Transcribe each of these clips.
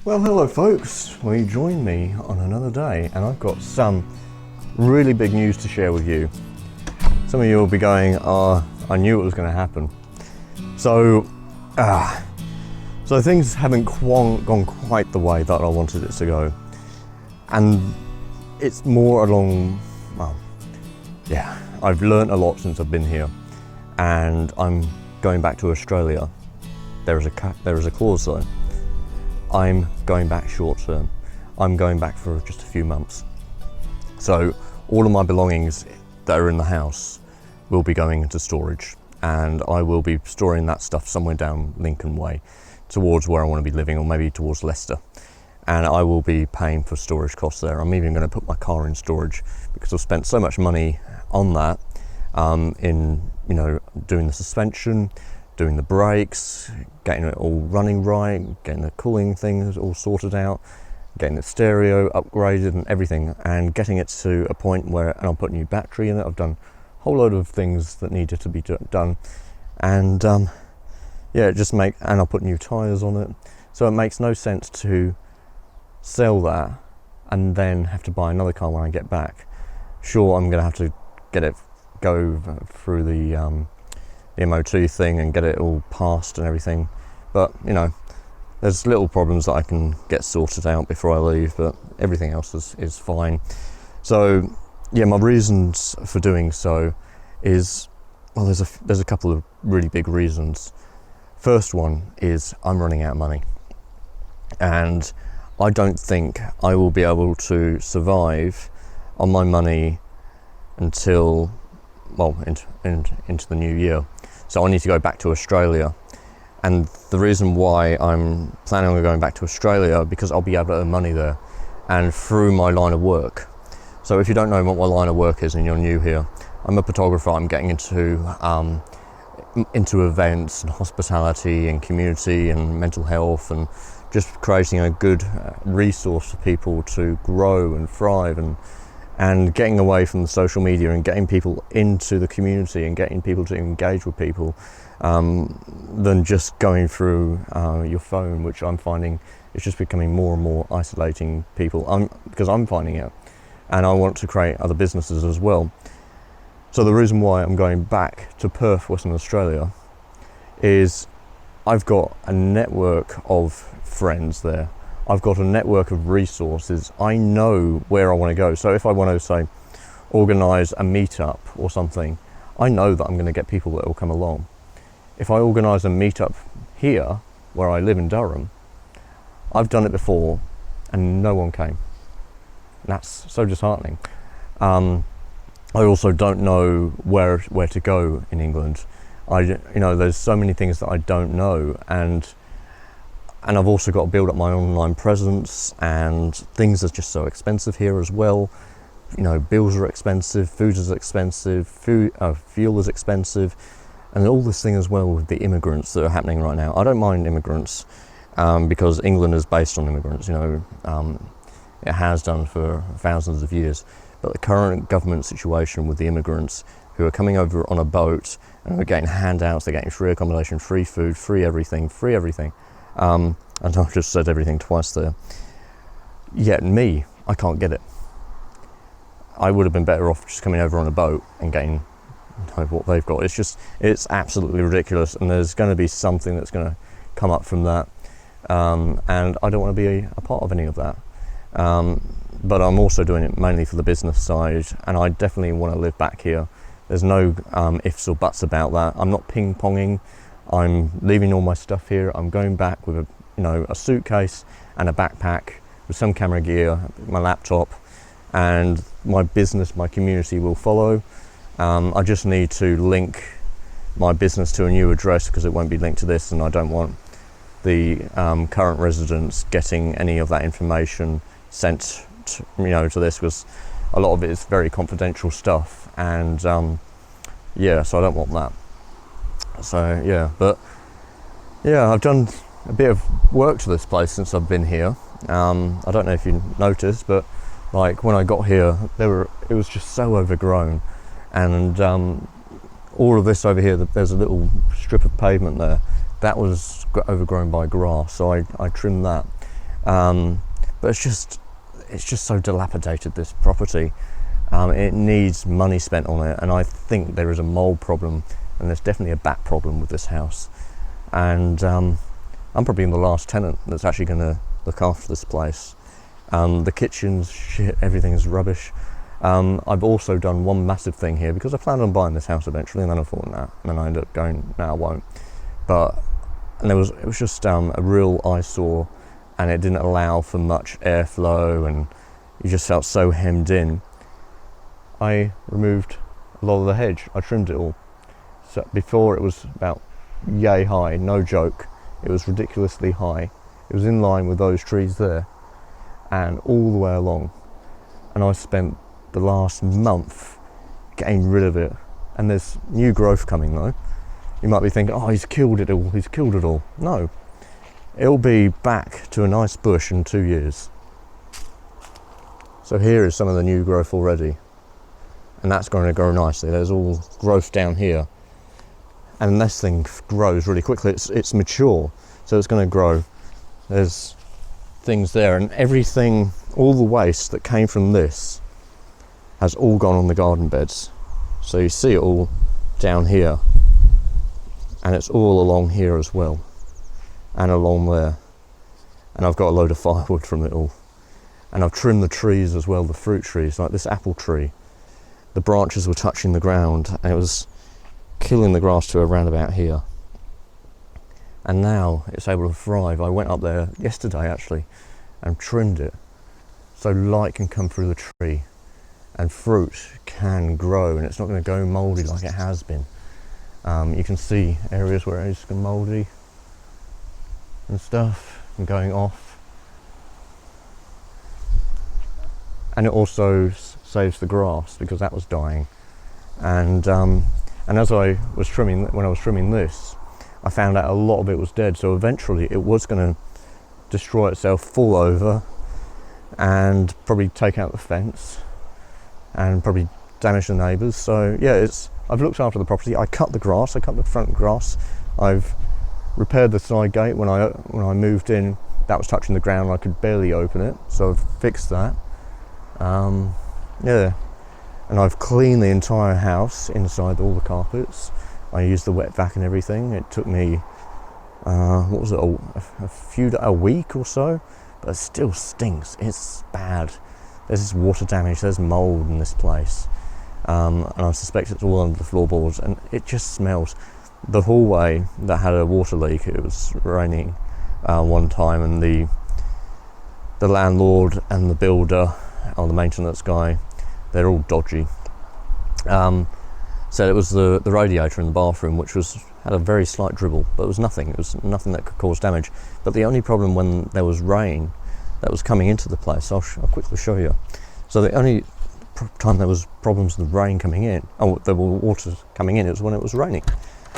Well, hello folks, well, you join me on another day and I've got some really big news to share with you. Some of you will be going, I knew it was going to happen. So things haven't gone quite the way that I wanted it to go. And it's more along, I've learnt a lot since I've been here and I'm going back to Australia. There is a clause though. I'm going back short term. I'm going back for just a few months. So all of my belongings that are in the house will be going into storage, and I will be storing that stuff somewhere down Lincoln Way towards where I want to be living, or maybe towards Leicester. And I will be paying for storage costs there. I'm even going to put my car in storage because I've spent so much money on that, in doing the suspension, doing the brakes, getting it all running right, getting the cooling things all sorted out, getting the stereo upgraded and everything, and getting it to a point where, and I'll put a new battery in it. I've done a whole load of things that needed to be done, and and I'll put new tyres on it. So it makes no sense to sell that and then have to buy another car when I get back. Sure, I'm going to have to go through the MOT thing and get it all passed and everything, but there's little problems that I can get sorted out before I leave, but everything else is fine. So my reasons for doing so is, well, there's a couple of really big reasons. First one is I'm running out of money, and I don't think I will be able to survive on my money until into the new year. So I need to go back to Australia, and the reason why I'm planning on going back to Australia, because I'll be able to earn money there and through my line of work. So if you don't know what my line of work is and you're new here, I'm a photographer. I'm getting into events and hospitality and community and mental health, and just creating a good resource for people to grow and thrive, and getting away from the social media and getting people into the community and getting people to engage with people, than just going through your phone, which I'm finding is just becoming more and more isolating people, because I'm finding it, and I want to create other businesses as well. So the reason why I'm going back to Perth, Western Australia, is I've got a network of friends there. I've got a network of resources. I know where I want to go. So if I want to, say, organise a meetup or something, I know that I'm going to get people that will come along. If I organise a meetup here, where I live in Durham, I've done it before and no one came. That's so disheartening. I also don't know where to go in England. There's so many things that I don't know, and I've also got to build up my online presence, and things are just so expensive here as well. Bills are expensive, food is expensive, fuel is expensive, and all this thing as well with the immigrants that are happening right now. I don't mind immigrants, because England is based on immigrants, it has done for thousands of years. But the current government situation with the immigrants who are coming over on a boat and are getting handouts, they're getting free accommodation, free food, free everything. And I've just said everything twice there. Yet me, I can't get it. I would have been better off just coming over on a boat and getting what they've got. It's absolutely ridiculous, and there's going to be something that's going to come up from that. And I don't want to be a part of any of that. But I'm also doing it mainly for the business side, and I definitely want to live back here. There's no ifs or buts about that. I'm not ping-ponging. I'm leaving all my stuff here. I'm going back with a suitcase and a backpack with some camera gear, my laptop, and my business, my community will follow. I just need to link my business to a new address because it won't be linked to this, and I don't want the current residents getting any of that information sent to this, because a lot of it is very confidential stuff, and so I don't want that. So I've done a bit of work to this place since I've been here. I don't know if you noticed, but like when I got here, it was just so overgrown, and all of this over here, there's a little strip of pavement there that was overgrown by grass, so I trimmed that. But it's just so dilapidated, this property. It needs money spent on it, and I think there is a mold problem, and there's definitely a bat problem with this house. And I'm probably the last tenant that's actually going to look after this place. The kitchen's shit, everything's rubbish. I've also done one massive thing here, because I planned on buying this house eventually, and then I thought, nah, and then I ended up going, no, I won't. And it was just a real eyesore, and it didn't allow for much airflow, and you just felt so hemmed in. I removed a lot of the hedge. I trimmed it all. So before, it was about yay high, no joke. It was ridiculously high. It was in line with those trees there, and all the way along. And I spent the last month getting rid of it. And there's new growth coming though. You might be thinking, oh, he's killed it all. No, it'll be back to a nice bush in 2 years. So here is some of the new growth already. And that's going to grow nicely. There's all growth down here. And this thing grows really quickly. It's mature, so it's going to grow. There's things there, and everything, all the waste that came from this has all gone on the garden beds. So you see it all down here, and it's all along here as well, and along there. And I've got a load of firewood from it all. And I've trimmed the trees as well, the fruit trees, like this apple tree. The branches were touching the ground, and it was killing the grass to around about here. And now it's able to thrive. I went up there yesterday actually and trimmed it so light can come through the tree and fruit can grow, and it's not going to go mouldy like it has been. You can see areas where it's mouldy and stuff and going off. And it also saves the grass, because that was dying. And as I was trimming, when I was trimming this, I found out a lot of it was dead. So eventually it was going to destroy itself, fall over, and probably take out the fence, and probably damage the neighbours. So yeah, I've looked after the property. I cut the grass. I cut the front grass. I've repaired the side gate. When I moved in, that was touching the ground. I could barely open it, so I've fixed that. Yeah, and I've cleaned the entire house inside, all the carpets. I used the wet vac and everything. It took me what was it, a week or so, but it still stinks. It's bad. There's this water damage, there's mold in this place, and I suspect it's all under the floorboards, and it just smells. The hallway that had a water leak, it was raining one time, and the landlord and the builder, or the maintenance guy, they're all dodgy. So it was the radiator in the bathroom, which had a very slight dribble, but it was nothing. It was nothing that could cause damage. But the only problem when there was rain that was coming into the place, I'll quickly show you. So the only time there was problems with the rain coming in, there were water coming in, it was when it was raining.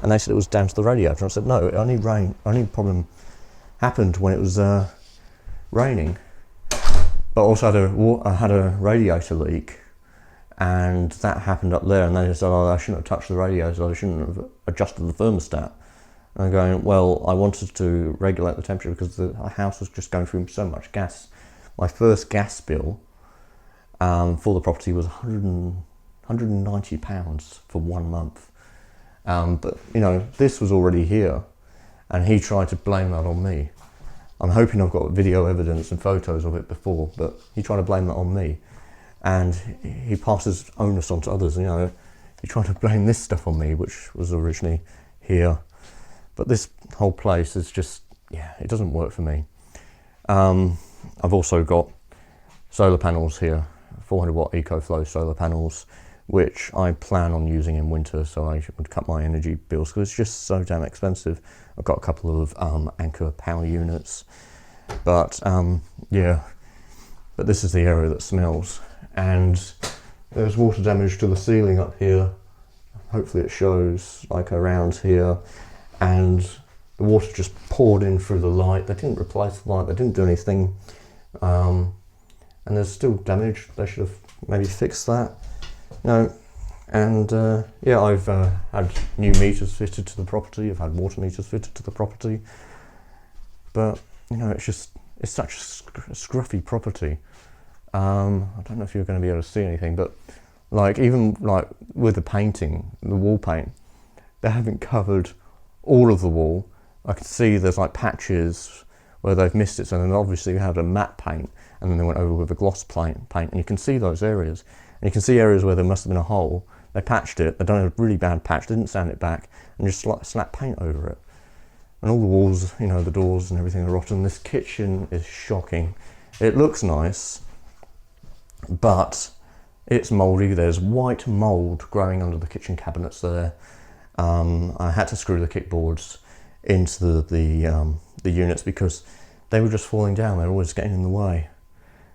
And they said it was down to the radiator. I said no, only problem happened when it was raining. But also I had a radiator leak, and that happened up there, and they said, oh, I shouldn't have touched the radiator, I shouldn't have adjusted the thermostat. And I'm going, well, I wanted to regulate the temperature because the house was just going through so much gas. My first gas bill for the property was £190 for 1 month. But, you know, this was already here, and he tried to blame that on me. I'm hoping I've got video evidence and photos of it before, but he tried to blame that on me. And he passes onus on to others, you know. He tried to blame this stuff on me, which was originally here. But this whole place is just, yeah, it doesn't work for me. I've also got solar panels here, 400 watt EcoFlow solar panels, which I plan on using in winter, so I would cut my energy bills because it's just so damn expensive. I've got a couple of Anker power units, but yeah, but this is the area that smells, and there's water damage to the ceiling up here. Hopefully it shows, like around here, and the water just poured in through the light. They didn't replace the light, they didn't do anything, and there's still damage. They should have maybe fixed that. No, and yeah, I've had new meters fitted to the property. I've had water meters fitted to the property, but you know, it's it's such scruffy property. I don't know if you're going to be able to see anything, but like even like with the painting, the wall paint, they haven't covered all of the wall. I can see there's like patches where they've missed it, so then obviously they had a matte paint and then they went over with a gloss paint, and you can see those areas. And you can see areas where there must have been a hole. They patched it, they've done a really bad patch, they didn't sand it back, and just slapped paint over it. And all the walls, you know, the doors and everything are rotten. This kitchen is shocking. It looks nice, but it's mouldy. There's white mould growing under the kitchen cabinets there. I had to screw the kickboards into the units because they were just falling down. They were always getting in the way.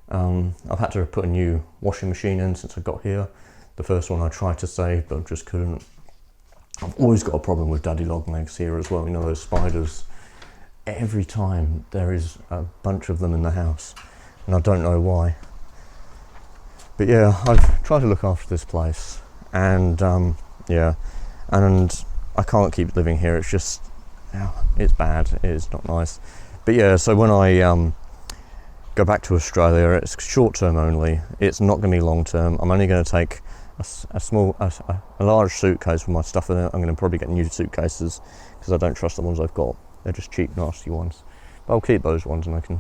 I've had to put a new washing machine in since I got here. The first one I tried to save, but just couldn't. I've always got a problem with daddy long legs here as well. You know, those spiders. Every time there is a bunch of them in the house, and I don't know why. But yeah, I've tried to look after this place, and yeah, and I can't keep living here. It's just, it's bad. It's not nice. But yeah, so when I go back to Australia, it's short term only. It's not going to be long term. I'm only going to take a large suitcase with my stuff in it. I'm going to probably get new suitcases because I don't trust the ones I've got. They're just cheap, nasty ones. But I'll keep those ones and I can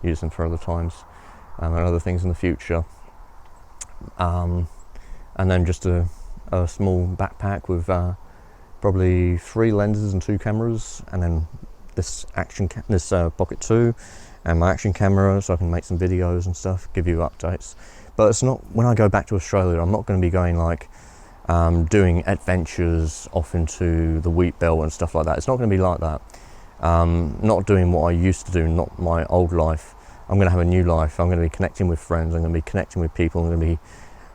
use them for other times and other things in the future. And then just a small backpack with probably 3 lenses and 2 cameras, and then this Pocket 2 and my action camera, so I can make some videos and stuff, give you updates. But it's not, when I go back to Australia, I'm not going to be going like doing adventures off into the wheat belt and stuff like that. It's not going to be like that. Not doing what I used to do, not my old life. I'm going to have a new life. I'm going to be connecting with friends. I'm going to be connecting with people. I'm going to be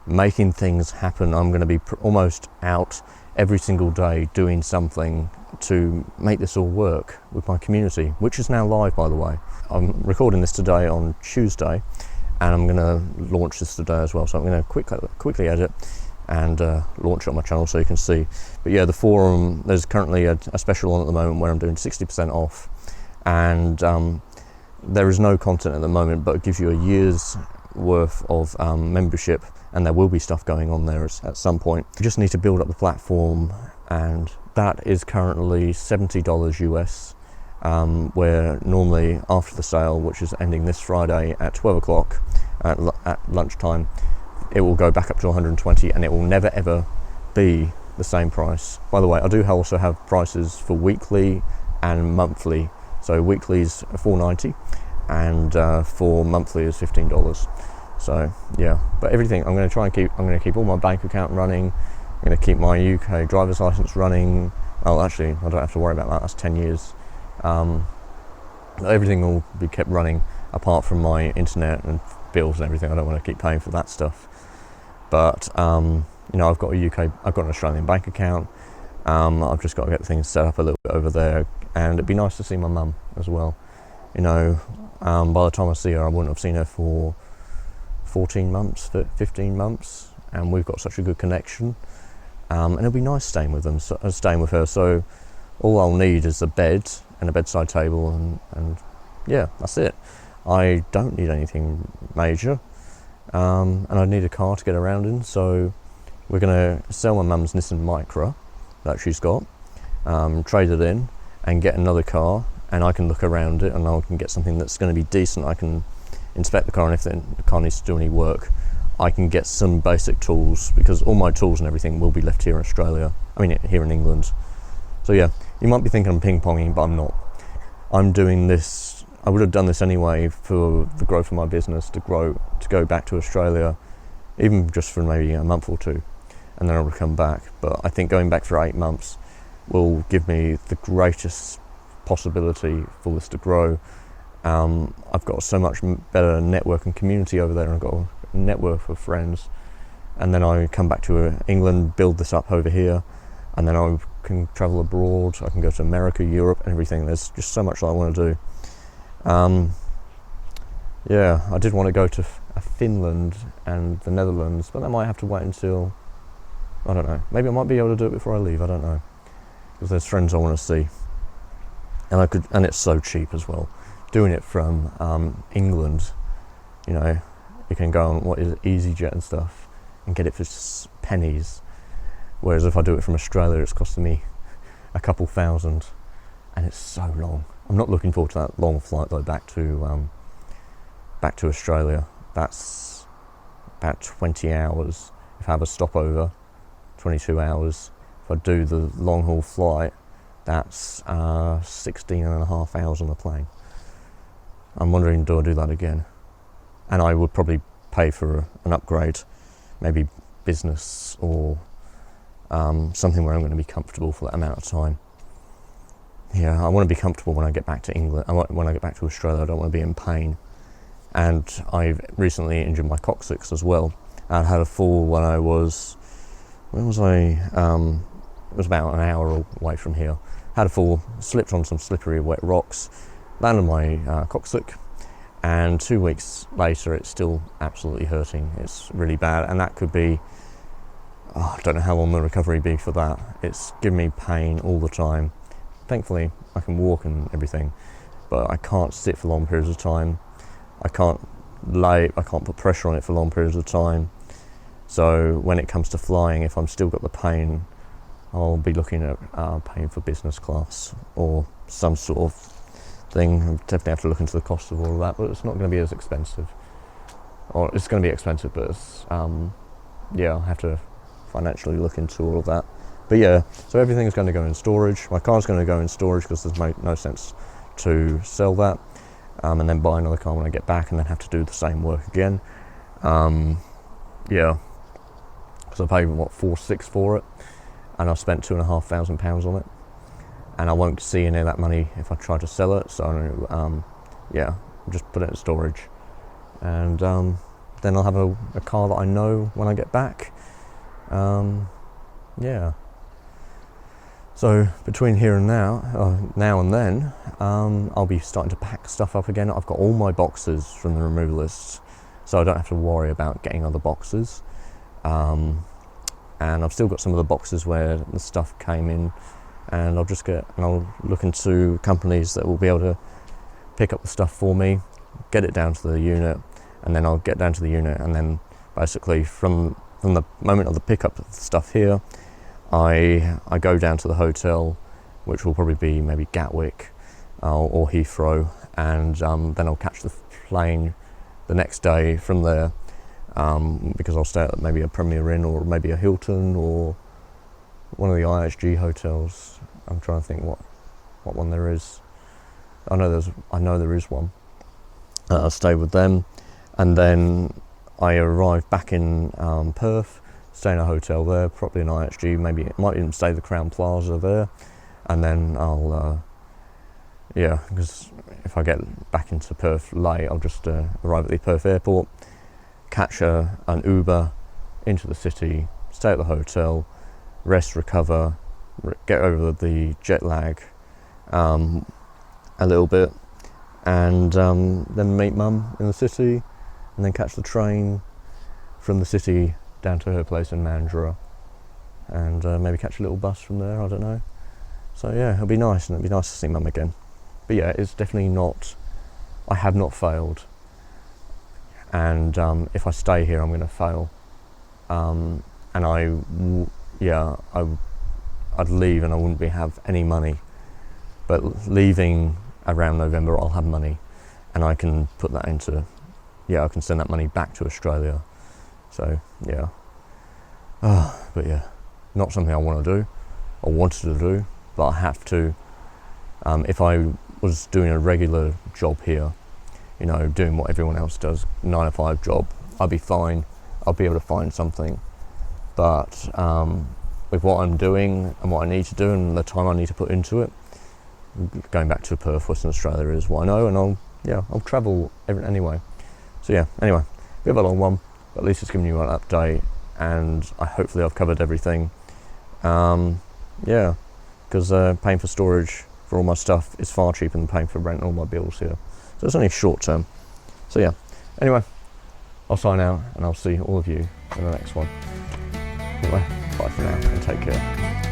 making things happen. I'm going to be almost out every single day doing something to make this all work with my community, which is now live, by the way. I'm recording this today on Tuesday, and I'm going to launch this today as well. So I'm going to quickly edit and launch it on my channel so you can see. But yeah, the forum, there's currently a special on at the moment where I'm doing 60% off, and there is no content at the moment, but it gives you a year's worth of membership, and there will be stuff going on there at some point. You just need to build up the platform, and that is currently $70 US, where normally after the sale, which is ending this Friday at 12 o'clock at lunchtime, it will go back up to 120, and it will never ever be the same price. By the way, I do also have prices for weekly and monthly. So weekly is $4.90 and for monthly is $15. So yeah, but everything I'm going to keep all my bank account running. I'm going to keep my UK driver's license running. Oh, actually, I don't have to worry about that. That's 10 years. Everything will be kept running apart from my internet and bills and everything. I don't want to keep paying for that stuff. But you know, I've got an Australian bank account. I've just got to get things set up a little bit over there, and it'd be nice to see my mum as well. You know, by the time I see her, I wouldn't have seen her for 14 months, 15 months, and we've got such a good connection. And it'll be nice staying with her. So all I'll need is a bed and a bedside table, and yeah, that's it. I don't need anything major, and I need a car to get around in. So we're going to sell my mum's Nissan Micra that she's got, trade it in, and get another car, and I can look around it, and I can get something that's going to be decent. I can inspect the car, and if the car needs to do any work, I can get some basic tools, because all my tools and everything will be left here in Australia. I mean, here in England. So yeah, you might be thinking I'm ping-ponging, but I'm not. I'm doing this, I would have done this anyway for the growth of my business, to go back to Australia, even just for maybe a month or two, and then I will come back. But I think going back for 8 months will give me the greatest possibility for this to grow. I've got so much better network and community over there, and I've got a network of friends, and then I come back to England, build this up over here, and then I can travel abroad. I can go to America, Europe, and everything. There's just so much that I want to do. Yeah, I did want to go to Finland and the Netherlands, but I might have to wait until, I don't know, maybe I might be able to do it before I leave, I don't know, because there's friends I want to see, and it's so cheap as well. doing it from England, you know, you can go on what is EasyJet and stuff and get it for pennies. Whereas if I do it from Australia, it's costing me a couple thousand, and it's so long. I'm not looking forward to that long flight though back to Australia. That's about 20 hours. If I have a stopover, 22 hours. If I do the long haul flight, that's 16 and a half hours on the plane. I'm wondering, do I do that again? And I would probably pay for an upgrade, maybe business or something where I'm going to be comfortable for that amount of time. Yeah, I want to be comfortable when I get back to England. When I get back to Australia, I don't want to be in pain. And I've recently injured my coccyx as well. I had a fall when I was, where was I? It was about an hour away from here. Had a fall, slipped on some slippery wet rocks, landed my coccyx, and 2 weeks later it's still absolutely hurting. It's really bad, and that could be, I don't know how long the recovery be for that. It's giving me pain all the time. Thankfully I can walk and everything, but I can't sit for long periods of time. I can't put pressure on it for long periods of time. So when it comes to flying, if I'm still got the pain, I'll be looking at paying for business class or some sort of thing. I'll definitely have to look into the cost of all of that, but it's not going to be as expensive. Or it's going to be expensive, but it's, yeah, I'll have to financially look into all of that. But yeah, so everything's going to go in storage. My car's going to go in storage because there's no sense to sell that and then buy another car when I get back and then have to do the same work again. Yeah, because I paid $4,600 for it, and I've spent £2,500 on it, and I won't see any of that money if I try to sell it. So yeah, just put it in storage, and then I'll have a car that I know when I get back. Yeah. So between here and now and then, I'll be starting to pack stuff up again. I've got all my boxes from the removalists, so I don't have to worry about getting other boxes. And I've still got some of the boxes where the stuff came in, and I'll look into companies that will be able to pick up the stuff for me, get it down to the unit, and then I'll get down to the unit, and then basically from the moment of the pickup of the stuff here, I go down to the hotel, which will probably be maybe Gatwick or Heathrow, and then I'll catch the plane the next day from there, because I'll stay at maybe a Premier Inn or maybe a Hilton or one of the IHG hotels. I'm trying to think what one there is. I know there is one. I'll stay with them, and then I arrive back in Perth, stay in a hotel there, probably an IHG, maybe it might even stay the Crowne Plaza there, and then I'll, yeah, because if I get back into Perth late, I'll just arrive at the Perth airport, catch an Uber into the city, stay at the hotel, rest, recover, get over the jet lag a little bit, and then meet Mum in the city, and then catch the train from the city down to her place in Mandurah, and maybe catch a little bus from there, I don't know. So yeah, it'll be nice, and it'll be nice to see Mum again. But yeah, it's definitely not, I have not failed, and if I stay here I'm going to fail, and I'd leave and I wouldn't have any money, but leaving around November I'll have money, and I can put that into, I can send that money back to Australia. So yeah, but yeah, not something I want to do or wanted to do, but I have to. If I was doing a regular job here, you know, doing what everyone else does, 9-to-5 job, I'd be fine. I'll be able to find something. But with what I'm doing and what I need to do and the time I need to put into it, going back to Perth, Western Australia is what I know, and I'll travel anyway. So yeah, anyway, bit of a long one, but at least it's giving you an update, and hopefully I've covered everything. Yeah, because paying for storage for all my stuff is far cheaper than paying for rent and all my bills here. So it's only short term. So yeah, anyway, I'll sign out and I'll see all of you in the next one. Anyway, bye for now and take care.